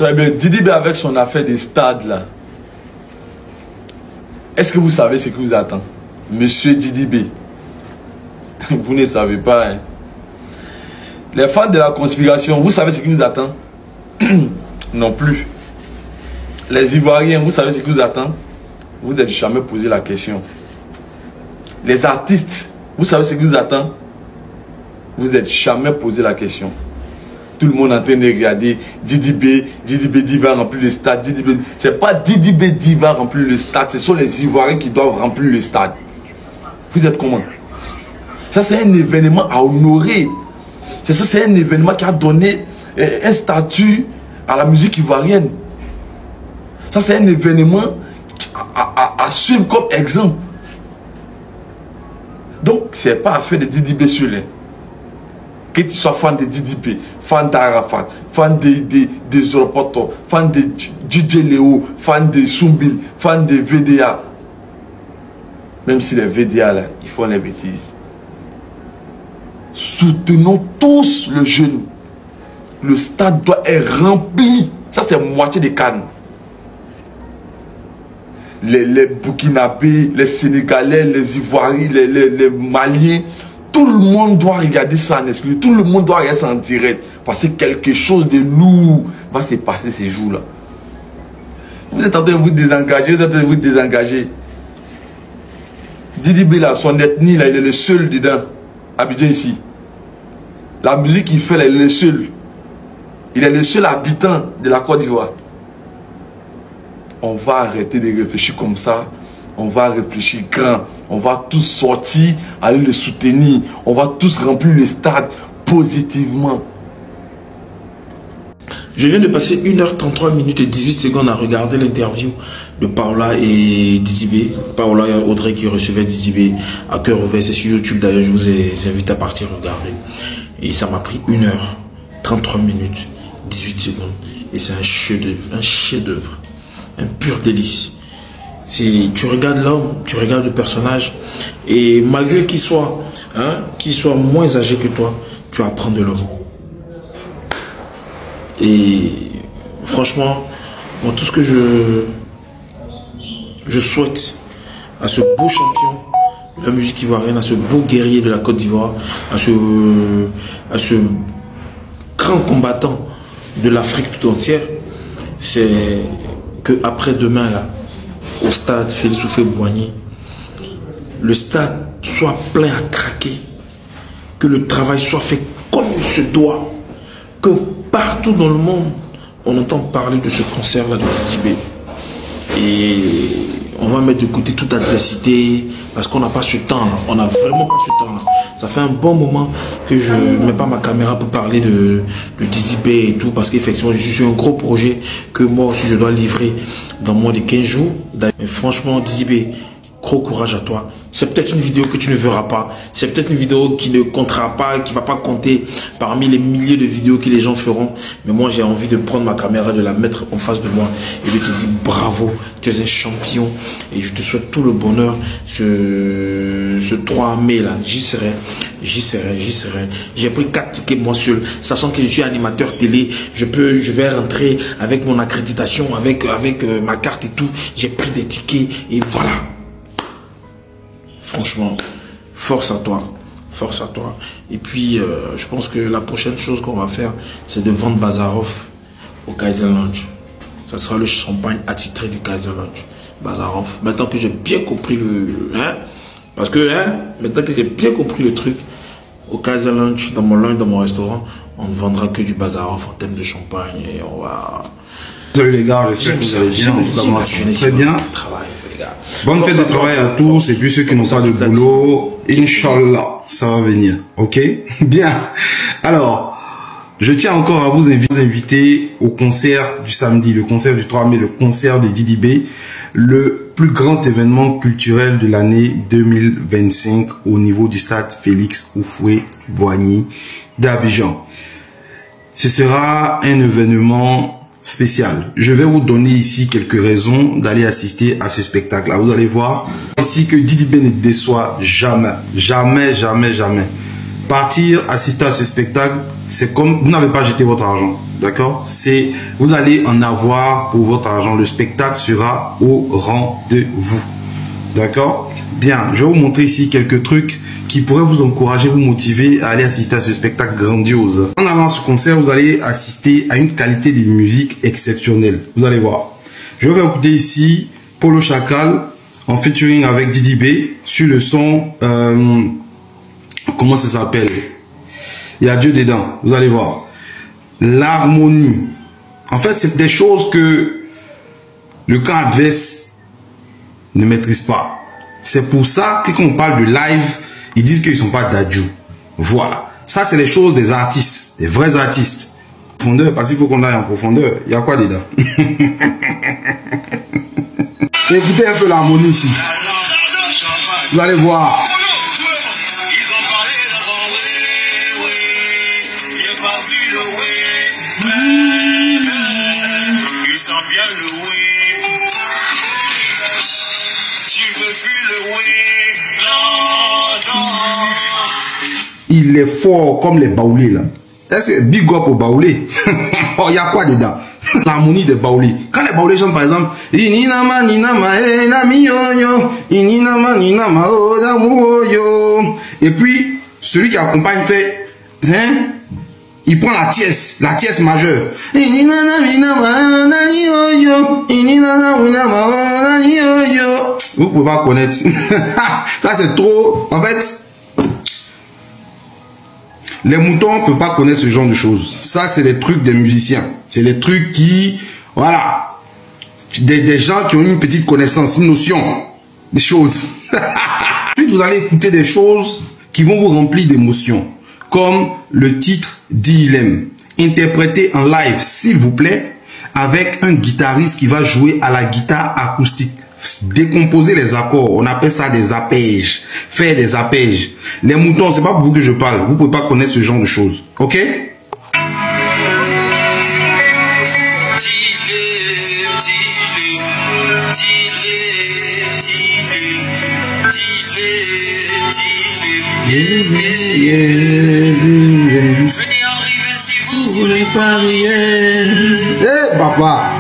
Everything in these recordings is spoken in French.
Très bien. Didi B avec son affaire des stades là. Est-ce que vous savez ce qui vous attend? Monsieur Didi B. Vous ne savez pas. Hein? Les fans de la conspiration, vous savez ce qui vous attend? Non plus. Les Ivoiriens, vous savez ce qui vous attend? Vous n'êtes jamais posé la question. Les artistes, vous savez ce qui vous attend? Vous n'êtes jamais posé la question. Tout le monde est en train de regarder Didi B dit va remplir le stade. C'est pas Didi B dit va remplir le stade, ce sont les Ivoiriens qui doivent remplir le stade. Vous êtes comment? Ça, c'est un événement à honorer. C'est un événement qui a donné un statut à la musique ivoirienne. Ça, c'est un événement à suivre comme exemple. Donc, c'est pas affaire de Didi B sur les. Que tu sois fan de Didi B, fan d'Arafat, fan de Zoropoto, fan de DJ Léo, fan de Soumbil, fan de VDA. Même si les VDA, là, ils font les bêtises. Soutenons tous le jeune. Le stade doit être rempli. Ça, c'est moitié des Cannes. Les Burkinabés, les Sénégalais, les Ivoiriens, les Maliens, tout le monde doit regarder ça en exclu. Tout le monde doit regarder ça en direct. Parce que quelque chose de lourd va se passer ces jours-là. Vous êtes en train de vous désengager, vous êtes en train de vous désengager. Didi B, là, son ethnie, là, il est le seul dedans. Abidjan ici. La musique qu'il fait, là, il est le seul. Il est le seul habitant de la Côte d'Ivoire. On va arrêter de réfléchir comme ça. On va réfléchir grand. On va tous sortir, aller le soutenir. On va tous remplir le stade positivement. Je viens de passer 1h33 minutes et 18 secondes à regarder l'interview de Paola et Didi B. Paola et Audrey qui recevaient Didi B à cœur ouvert. C'est sur YouTube d'ailleurs, je vous invite à partir regarder. Et ça m'a pris 1h33 minutes 18 secondes. Et c'est un chef-d'œuvre, un pur délice. Tu regardes l'homme, tu regardes le personnage, et malgré qu'il soit moins âgé que toi, tu apprends de l'homme. Et franchement, moi, tout ce que je souhaite à ce beau champion de la musique ivoirienne, à ce beau guerrier de la Côte d'Ivoire, à ce grand combattant de l'Afrique tout entière, c'est que après demain là, au stade Félix Houphouët-Boigny, le stade soit plein à craquer, que le travail soit fait comme il se doit, que partout dans le monde, on entend parler de ce concert-là de Didi B. Et on va mettre de côté toute adversité, parce qu'on n'a pas ce temps-là. On n'a vraiment pas ce temps-là. Ça fait un bon moment que je ne mets pas ma caméra pour parler de Didi B et tout, parce qu'effectivement, je suis sur un gros projet que moi aussi je dois livrer dans moins de 15 jours. Mais franchement, Didi B, gros courage à toi. C'est peut-être une vidéo que tu ne verras pas. C'est peut-être une vidéo qui ne comptera pas, qui ne va pas compter parmi les milliers de vidéos que les gens feront. Mais moi, j'ai envie de prendre ma caméra, de la mettre en face de moi et de te dire bravo, tu es un champion. Et je te souhaite tout le bonheur. Ce 3 mai là, j'y serai. J'ai pris 4 tickets moi seul, sachant que je suis animateur télé. Je vais rentrer avec mon accréditation, avec ma carte et tout. J'ai pris des tickets et voilà. Franchement, force à toi. Et puis, je pense que la prochaine chose qu'on va faire, c'est de vendre Bazarov au Kaiser Lounge. Ça sera le champagne attitré du Kaiser Lounge. Bazarov. Maintenant que j'ai bien compris maintenant que j'ai bien compris le truc, au Kaiser Lounge, dans mon restaurant, on ne vendra que du Bazarov en termes de champagne et on va... Salut les gars, j'espère que vous allez bien. En tout cas, moi, ça va très bien. Bonne fête de travail à tous et puis ceux qui n'ont pas de boulot, Inch'Allah, ça va venir. Ok? Bien. Alors, je tiens encore à vous inviter au concert du samedi, le concert du 3 mai, le concert de Didi B, le plus grand événement culturel de l'année 2025 au niveau du stade Félix Houphouët-Boigny d'Abidjan. Ce sera un événement spécial. Je vais vous donner ici quelques raisons d'aller assister à ce spectacle. Là, vous allez voir ici que Didi B ne déçoit jamais. partir assister à ce spectacle, c'est comme vous n'avez pas jeté votre argent, d'accord? C'est vous allez en avoir pour votre argent. Le spectacle sera au rendez-vous, d'accord? Bien, je vais vous montrer ici quelques trucs qui pourraient vous encourager, vous motiver à aller assister à ce spectacle grandiose. En allant à ce concert, vous allez assister à une qualité de musique exceptionnelle. Vous allez voir. Je vais écouter ici Polo Chacal en featuring avec Didi B sur le son, comment ça s'appelle? Il y a Dieu dedans, vous allez voir. L'harmonie. En fait, c'est des choses que le camp adverse ne maîtrise pas. C'est pour ça que quand on parle de live, ils disent qu'ils ne sont pas d'adjou. Voilà. Ça, c'est les choses des artistes, des vrais artistes. Profondeur, parce qu'il faut qu'on aille en profondeur. Il y a quoi dedans? Écoutez un peu l'harmonie ici. Vous allez voir. Il est fort comme les baoulés là. Est-ce que big up au baoulé? Oh, il y a quoi dedans? L'harmonie des baoulés. Quand les baoulés chantent par exemple, Ininama ninama e nami yo yo, Ininama ninama o namu yo. Et puis celui qui accompagne fait, hein, il prend la tierce majeure. Ininama ninama nani yo yo, Ininama ninama o nani yo yo. Vous pouvez pas connaître. Ça c'est trop. En fait, les moutons ne peuvent pas connaître ce genre de choses. Ça, c'est les trucs des musiciens. C'est les trucs qui, voilà, des gens qui ont une petite connaissance, une notion des choses. Puis vous allez écouter des choses qui vont vous remplir d'émotions, comme le titre d'Ilem, interprété en live, s'il vous plaît, avec un guitariste qui va jouer à la guitare acoustique. Décomposer les accords, on appelle ça des arpèges, faire des arpèges. Les moutons, c'est pas pour vous que je parle, vous pouvez pas connaître ce genre de choses, ok? Eh papa,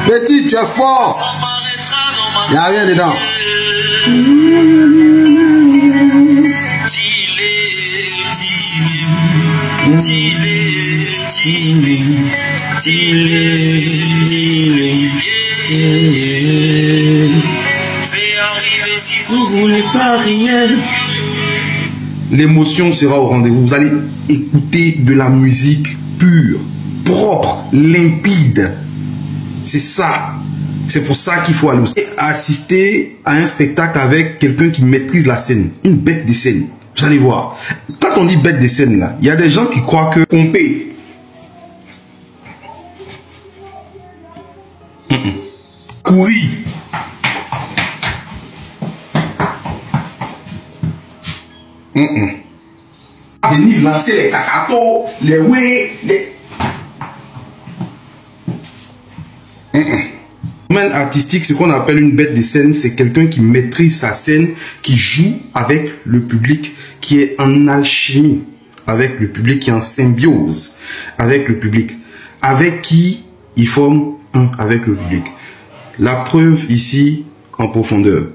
petit, tu es fort. Il n'y a rien dedans. L'émotion sera au rendez-vous. Vous allez écouter de la musique pure, propre, limpide. C'est ça. C'est pour ça qu'il faut aller assister à un spectacle avec quelqu'un qui maîtrise la scène. Une bête de scène. Vous allez voir. Quand on dit bête de scène, là, il y a des gens qui croient que pomper. Courir. Venir lancer les cacatos, les oués, les... Domaine artistique, ce qu'on appelle une bête de scène, c'est quelqu'un qui maîtrise sa scène, qui joue avec le public, qui est en alchimie avec le public, qui est en symbiose avec le public, avec qui il forme un avec le public. La preuve ici en profondeur.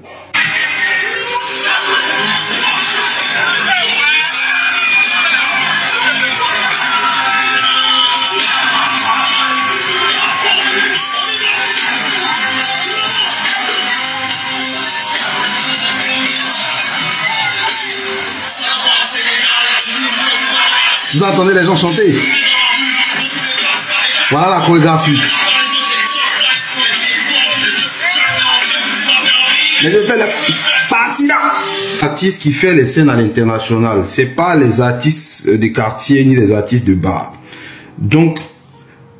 Vous entendez les gens chanter. Voilà la chorégraphie. Mais je fais la partie là. Artiste qui fait les scènes à l'international, c'est pas les artistes des quartiers ni les artistes de bar. Donc,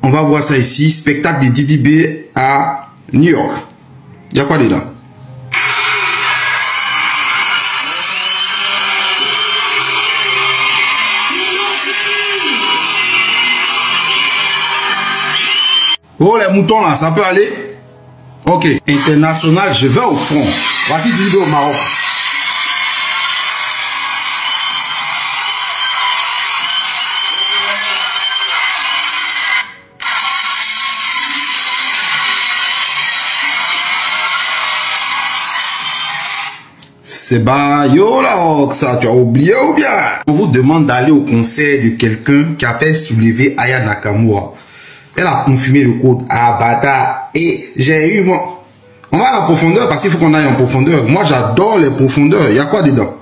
on va voir ça ici. Spectacle de Didi B à New York. Il y a quoi dedans? Oh les moutons là, ça peut aller? Ok, international, je vais au fond. Voici Didi B au Maroc. C'est bas, yo là, ça, tu as oublié ou bien? On vous demande d'aller au concert de quelqu'un qui a fait soulever Aya Nakamura. Elle a confirmé le code. Ah, bâtard. Et j'ai eu, moi. On va à la profondeur parce qu'il faut qu'on aille en profondeur. Moi, j'adore les profondeurs. Il y a quoi dedans?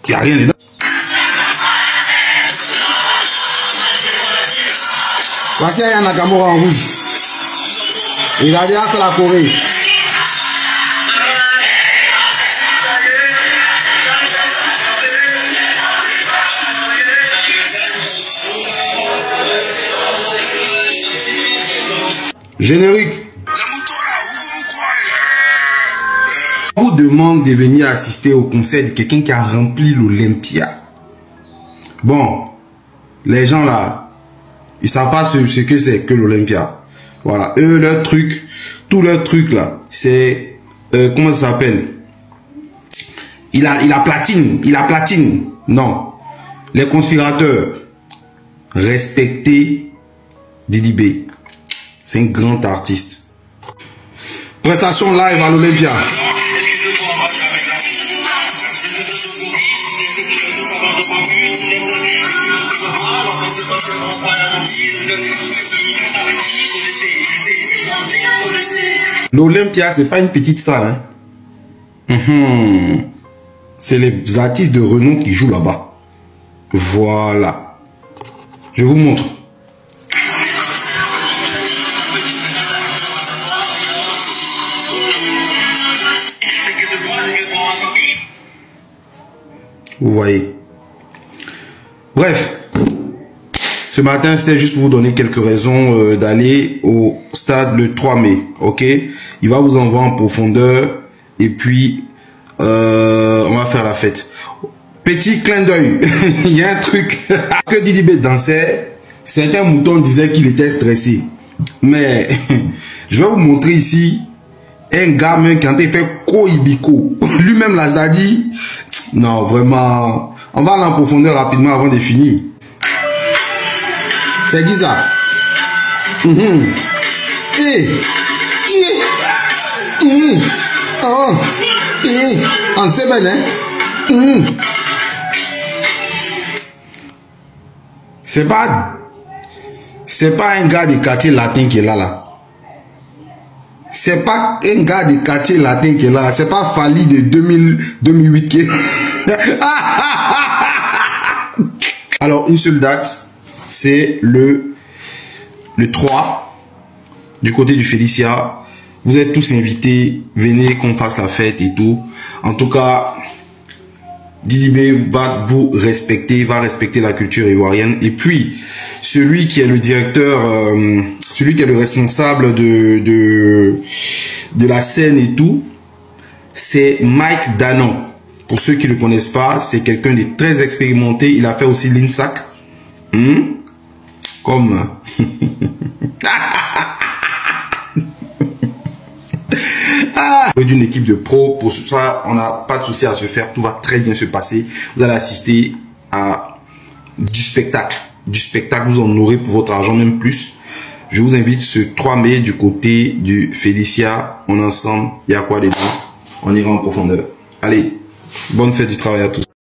Il n'y a rien dedans. Voici Aya Nakamura en rouge. Il a déjà fait la Corée. Générique. On vous demande de venir assister au concert de quelqu'un qui a rempli l'Olympia. Bon, les gens là, ils savent pas ce que c'est que l'Olympia. Voilà, eux, leur truc, tout leur truc là, c'est, comment ça s'appelle? Il a platine. Non. Les conspirateurs, respectez Didi B. C'est un grand artiste. Prestation live à l'Olympia. L'Olympia, c'est pas une petite salle. Hein? C'est les artistes de renom qui jouent là-bas. Voilà. Je vous montre. Vous voyez. Bref. Ce matin, c'était juste pour vous donner quelques raisons d'aller au stade le 3 mai. Ok? Il va vous envoyer en profondeur. Et puis, on va faire la fête. Petit clin d'œil. Il y a un truc. Que Didi B dansait, certains moutons disaient qu'il était stressé. Mais, je vais vous montrer ici un gars même quand il fait Koibiko. Lui-même l'a dit. Non, vraiment. On va aller en profondeur rapidement avant de finir. C'est qui ça? En semaine, hein? C'est pas un gars de quartier latin qui est là. C'est pas un gars de quartier latin qui est là. C'est pas Fali de 2008 qui est... Alors, une seule date, c'est le 3 du côté du Félicia. Vous êtes tous invités. Venez qu'on fasse la fête et tout. En tout cas, Didi B va vous respecter, va respecter la culture ivoirienne. Et puis, celui qui est le directeur, celui qui est le responsable de la scène et tout, c'est Mike Danon. Pour ceux qui ne le connaissent pas, c'est quelqu'un de très expérimenté. Il a fait aussi l'INSAC. Comme... d'une équipe de pros. Pour ça, on n'a pas de souci à se faire. Tout va très bien se passer. Vous allez assister à du spectacle. Du spectacle, vous en aurez pour votre argent, même plus. Je vous invite ce 3 mai du côté du Félicia. On est ensemble. Il y a quoi dedans? On ira en profondeur. Allez, bonne fête du travail à tous.